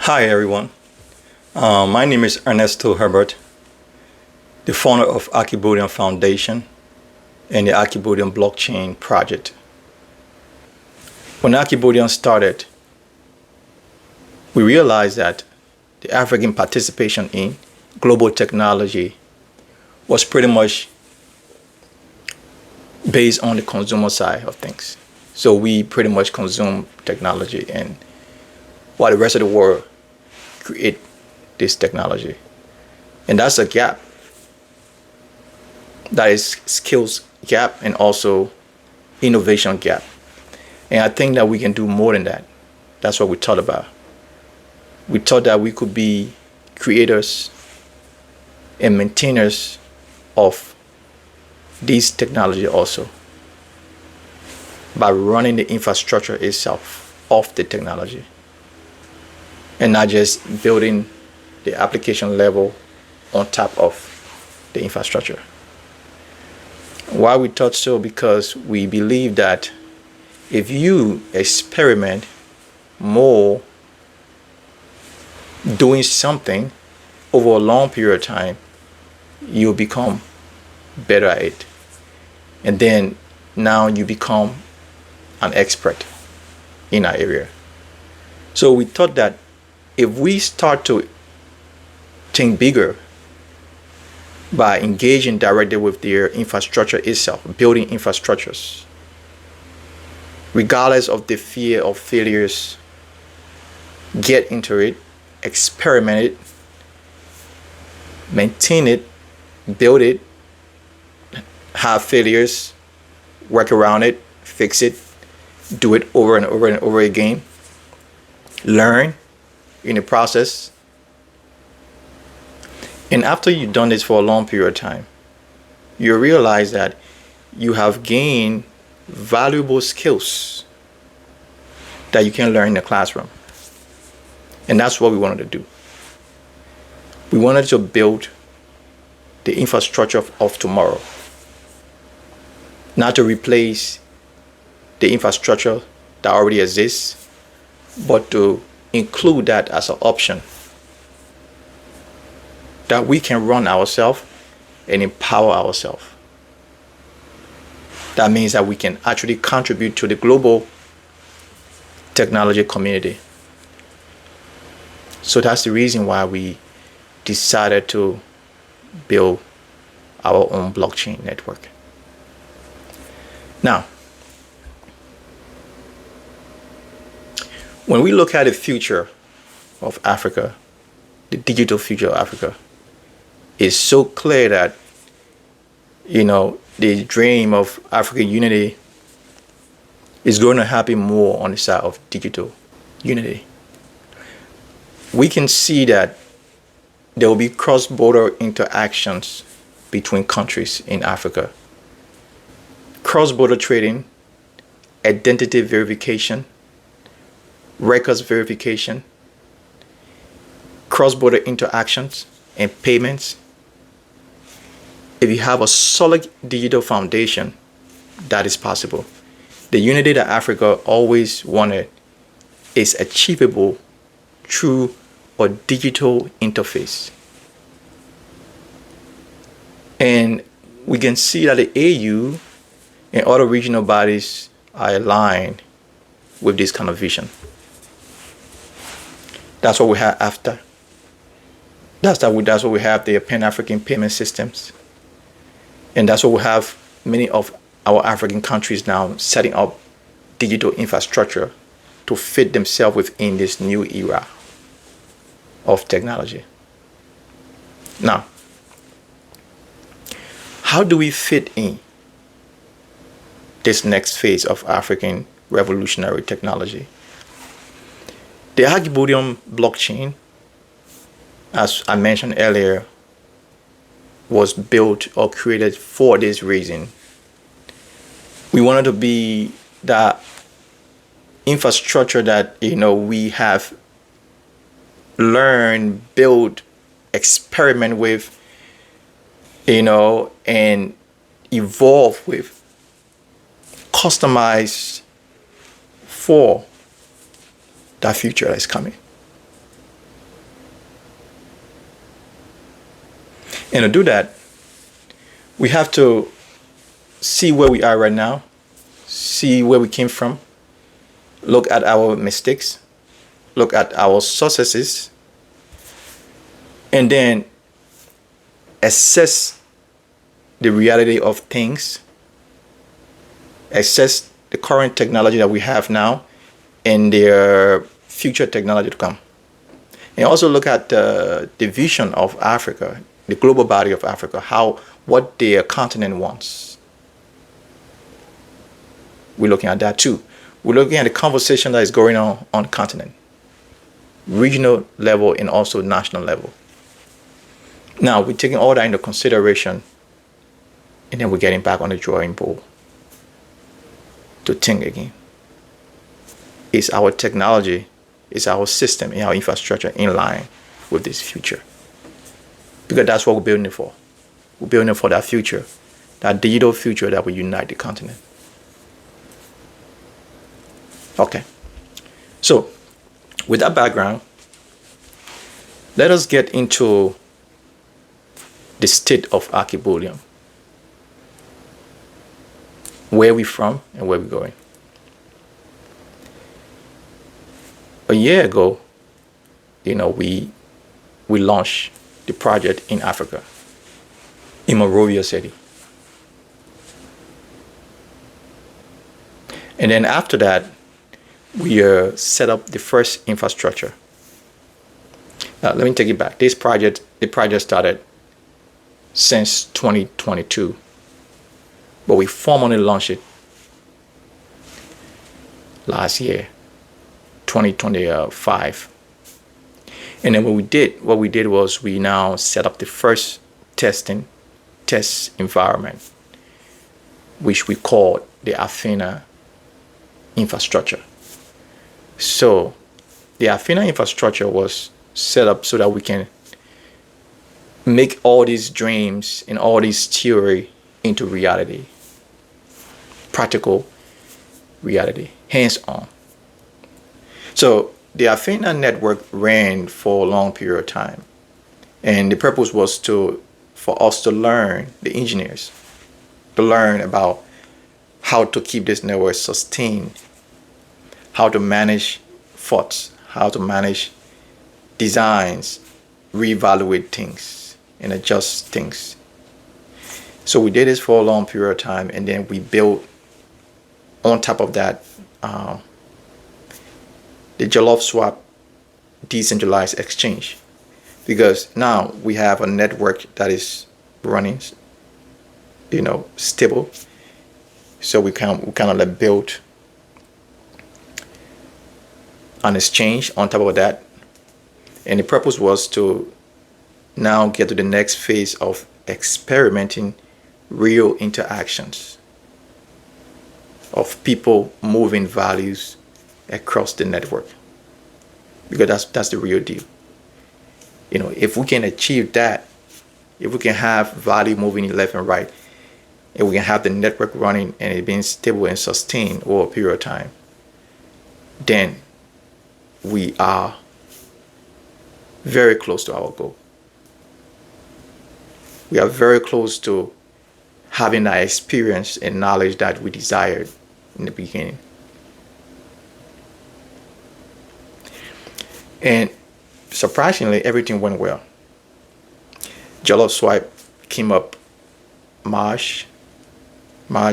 Hi everyone, my name is Ernesto Herbert, the founder of Alkebuleum Foundation and the Alkebuleum Blockchain Project. When Alkebuleum started, we realized that the African participation in global technology was pretty much based on the consumer side of things. So we pretty much consume technology, and while the rest of the world create this technology. And that's a gap. That is skills gap and also innovation gap. And I think that we can do more than that. That's what we thought about. We thought that we could be creators and maintainers of this technology also by running the infrastructure itself of the technology and not just building the application level on top of the infrastructure. Why we thought so? Because we believe that if you experiment more doing something over a long period of time, you'll become better at it. And then now you become an expert in that area. So we thought that if we start to think bigger by engaging directly with their infrastructure itself, building infrastructures, regardless of the fear of failures, get into it, experiment it, maintain it, build it, have failures, work around it, fix it, do it over and over and over again, learn in the process. And after you've done this for a long period of time, you realize that you have gained valuable skills that you can learn in the classroom. And that's what we wanted to do. We wanted to build the infrastructure of tomorrow, not to replace the infrastructure that already exists, but to include that as an option that we can run ourselves and empower ourselves. That means that we can actually contribute to the global technology community. So that's the reason why we decided to build our own blockchain network. Now, when we look at the future of Africa, the digital future of Africa, it's so clear that, the dream of African unity is going to happen more on the side of digital unity. We can see that there will be cross-border interactions between countries in Africa. Cross-border trading, identity verification, records verification, cross-border interactions and payments. If you have a solid digital foundation, that is possible. The unity that Africa always wanted is achievable through a digital interface. And we can see that the AU and other regional bodies are aligned with this kind of vision. That's what we have after. That's what we have, the Pan-African payment systems. And that's what we have many of our African countries now setting up digital infrastructure to fit themselves within this new era of technology. Now, how do we fit in this next phase of African revolutionary technology? The Alkebuleum blockchain, as I mentioned earlier, was built or created for this reason. We wanted to be that infrastructure that we have learned, build, experiment with, and evolve with, customize for that future that is coming. And to do that, we have to see where we are right now, see where we came from, look at our mistakes, look at our successes, and then assess the reality of things, assess the current technology that we have now and their future technology to come. And also look at the vision of Africa, the global body of Africa, what their continent wants. We're looking at that too. We're looking at the conversation that is going on the continent, regional level and also national level. Now, we're taking all that into consideration, and then we're getting back on the drawing board to think again. Is our technology, is our system, and our infrastructure in line with this future? Because that's what we're building it for. We're building it for that future, that digital future that will unite the continent. Okay. So, with that background, let us get into the state of Alkebuleum. Where we're from and where we're going. A year ago, we launched the project in Africa, in Monrovia City. And then after that, we set up the first infrastructure. Now, let me take it back. The project started since 2022, but we formally launched it last year, 2025. And then what we did was we now set up the first test environment, which we called the Athena infrastructure. So the Athena infrastructure was set up so that we can make all these dreams and all this theory into reality, practical reality, hands-on. So the Athena network ran for a long period of time, and the purpose was for us to learn, the engineers, to learn about how to keep this network sustained, how to manage faults, how to manage designs, reevaluate things, and adjust things. So we did this for a long period of time, and then we built on top of that the Jollof Swap decentralized exchange, because now we have a network that is running, stable. So we kind of built an exchange on top of that, and the purpose was to now get to the next phase of experimenting real interactions of people moving values across the network, because that's the real deal. If we can achieve that, if we can have value moving left and right, and we can have the network running and it being stable and sustained over a period of time, then we are very close to our goal. We are very close to having that experience and knowledge that we desired in the beginning. And surprisingly, everything went well. Jollof Swap came up March,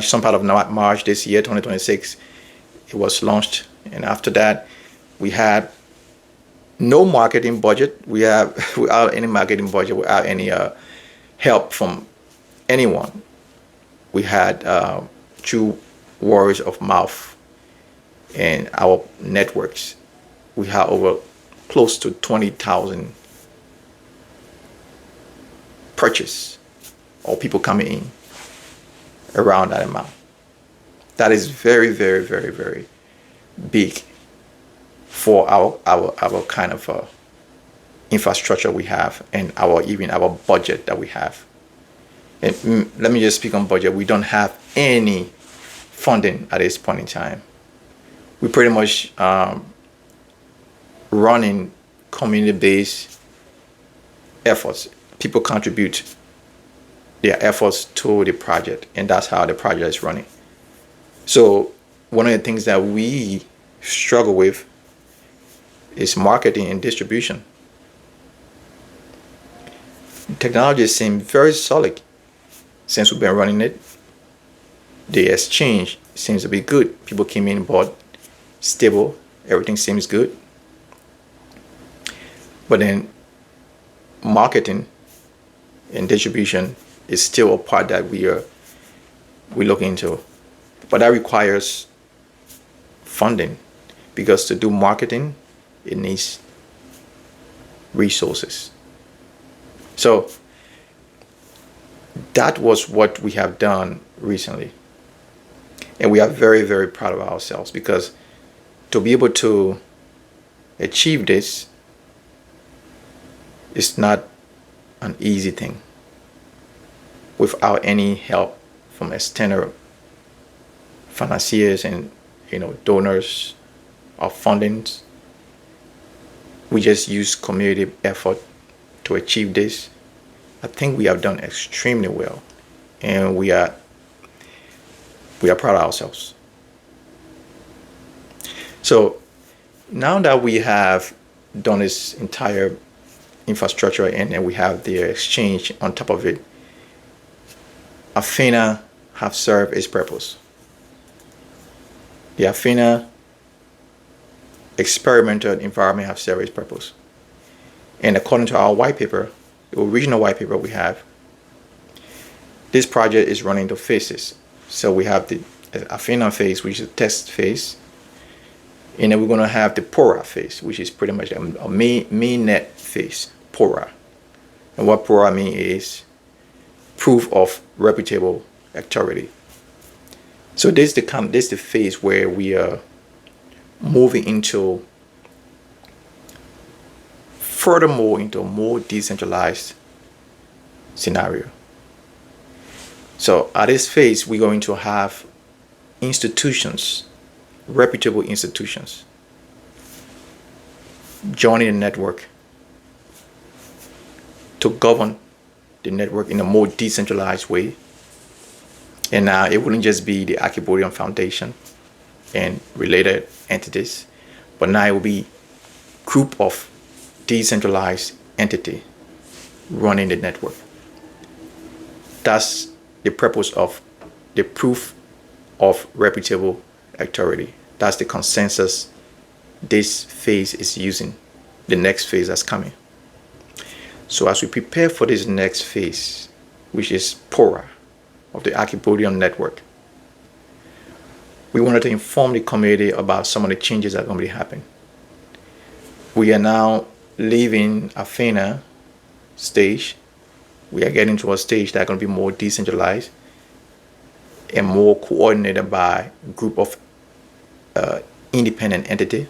some part of March this year, 2026. It was launched, and after that, we had no marketing budget. Without any marketing budget, without any help from anyone. We had through words of mouth and our networks. We had over close to 20,000 purchase or people coming in around that amount. That is very, very, very, very big for our kind of infrastructure we have, and even our budget that we have. And let me just speak on budget. We don't have any funding at this point in time. We pretty much running community-based efforts. People contribute their efforts to the project, and that's how the project is running. So one of the things that we struggle with is marketing and distribution. Technology seems very solid since we've been running it. The exchange seems to be good. People came in, bought, stable, everything seems good. But then marketing and distribution is still a part that we look into. But that requires funding, because to do marketing, it needs resources. So that was what we have done recently. And we are very, very proud of ourselves, because to be able to achieve this is not an easy thing without any help from external financiers and donors or fundings. We just use community effort to achieve this. I think we have done extremely well, and we are proud of ourselves. So now that we have done this entire infrastructure and we have the exchange on top of it, Athena have served its purpose. The Athena experimental environment have served its purpose. And according to our white paper, the original white paper we have, this project is running the phases. So we have the Athena phase, which is a test phase. And then we're going to have the Pora phase, which is pretty much a mainnet phase, Pora. And what Pora means is proof of reputable authority. So this is the phase where we are moving into furthermore into a more decentralized scenario. So at this phase, we're going to have institutions, reputable institutions, joining the network to govern the network in a more decentralized way. And now it wouldn't just be the Alkebuleum Foundation and related entities, but now it will be group of decentralized entity running the network. That's the purpose of the proof of reputable authority. That's the consensus this phase is using, the next phase that's coming. So as we prepare for this next phase, which is Pora of the Alkebuleum network, we wanted to inform the community about some of the changes that are going to be happening. We are now leaving Athena stage. We are getting to a stage that's going to be more decentralized and more coordinated by a group of independent entity.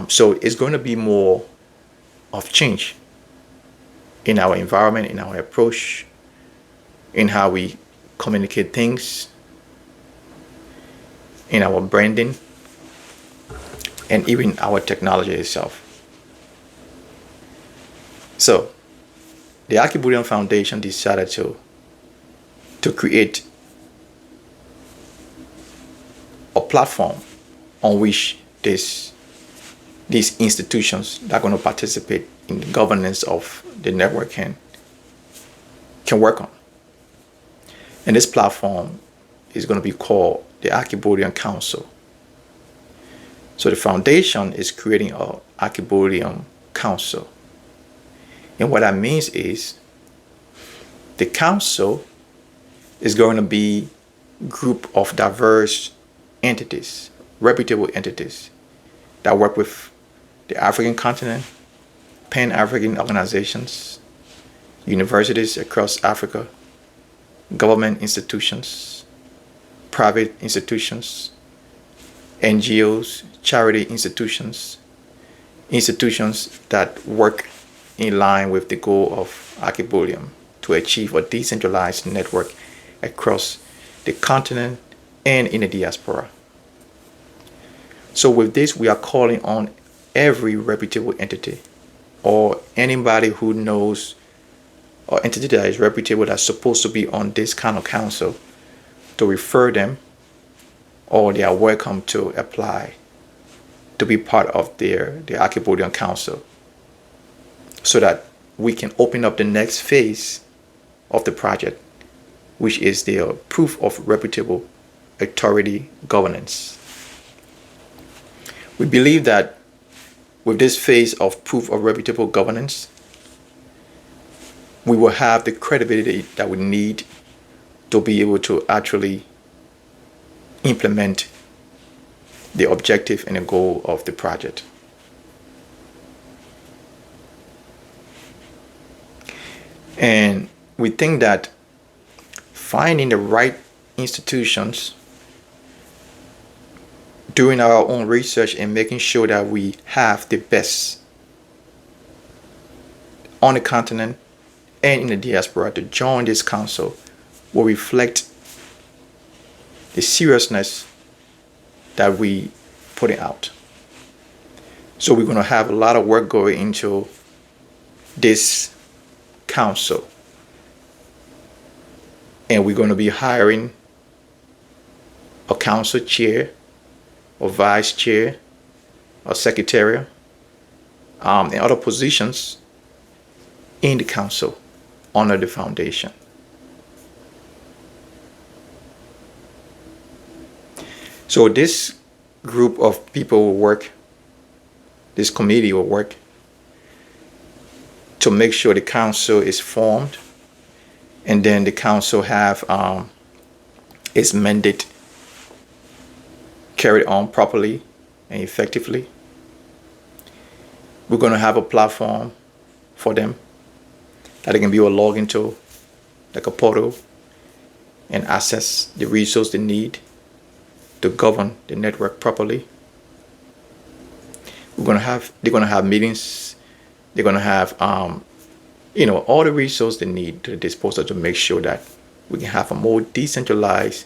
So it's going to be more of change in our environment, in our approach, in how we communicate things, in our branding, and even our technology itself. So the Alkebuleum Foundation decided to create a platform on which these institutions that are going to participate in the governance of the network can work on. And this platform is going to be called the Alkebuleum Council. So the foundation is creating an Alkebuleum Council. And what that means is the council is going to be a group of diverse entities, reputable entities that work with the African continent, Pan-African organizations, universities across Africa, government institutions, private institutions, NGOs, charity institutions, institutions that work in line with the goal of Alkebuleum to achieve a decentralized network across the continent and in the diaspora. So with this, we are calling on every reputable entity or anybody who knows or entity that is reputable that's supposed to be on this kind of council to refer them, or they are welcome to apply to be part of the Alkebuleum Council, so that we can open up the next phase of the project, which is the proof of reputable authority governance. We believe that with this phase of proof of reputable governance, we will have the credibility that we need to be able to actually implement the objective and the goal of the project. And we think that finding the right institutions, doing our own research, and making sure that we have the best on the continent and in the diaspora to join this council will reflect the seriousness that we putting out. So we're going to have a lot of work going into this council, and we're going to be hiring a council chair, or vice chair, or secretary, and other positions in the council under the foundation. So this group of people will work, this committee will work to make sure the council is formed, and then the council have its mandate carried on properly and effectively. We're going to have a platform for them that they can be able to log into, like a portal, and access the resource they need to govern the network properly. They're going to have meetings. They're going to have all the resources they need to the disposal to make sure that we can have a more decentralized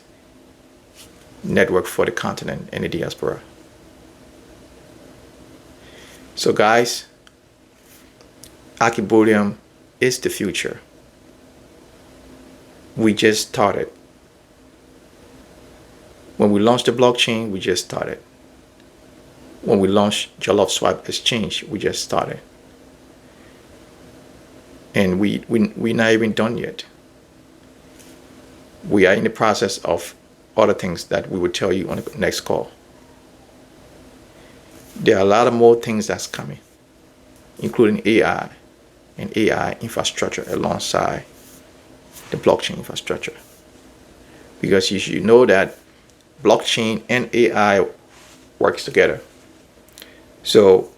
network for the continent and the diaspora. So guys, Alkebuleum is the future. We just started. When we launched the blockchain, we just started. When we launched Jollof Swap Exchange, we just started. And we're not even done yet. We are in the process of other things that we will tell you on the next call. There are a lot of more things that's coming, including AI and AI infrastructure alongside the blockchain infrastructure. Because you should know that blockchain and AI works together. So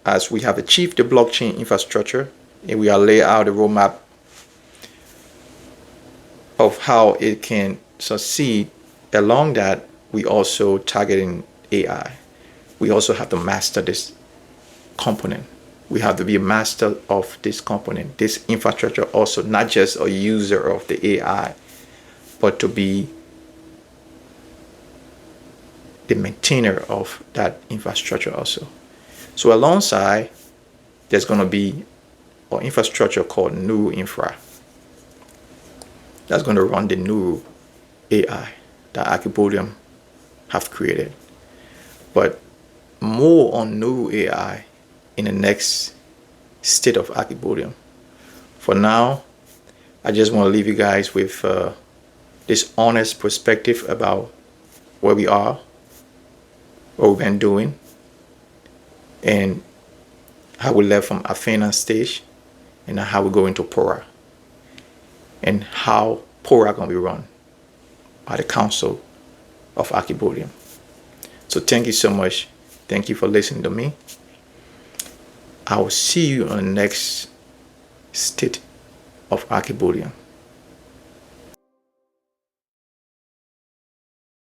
as we have achieved the blockchain infrastructure, and we are laying out a roadmap of how it can succeed, along that we also targeting AI. We also have to master this component. We have to be a master of this component, this infrastructure also, not just a user of the AI, but to be the maintainer of that infrastructure also. So alongside, there's going to be an infrastructure called Nuru Infra that's going to run the Nuru AI that Alkebuleum have created. But more on Nuru AI in the next State of Alkebuleum. For now, I just want to leave you guys with this honest perspective about where we are, what we've been doing, and how we left from Athena stage, and how we go into Pora, and how Pora going to be run by the Council of Alkebuleum. So thank you so much. Thank you for listening to me. I will see you on the next State of Alkebuleum.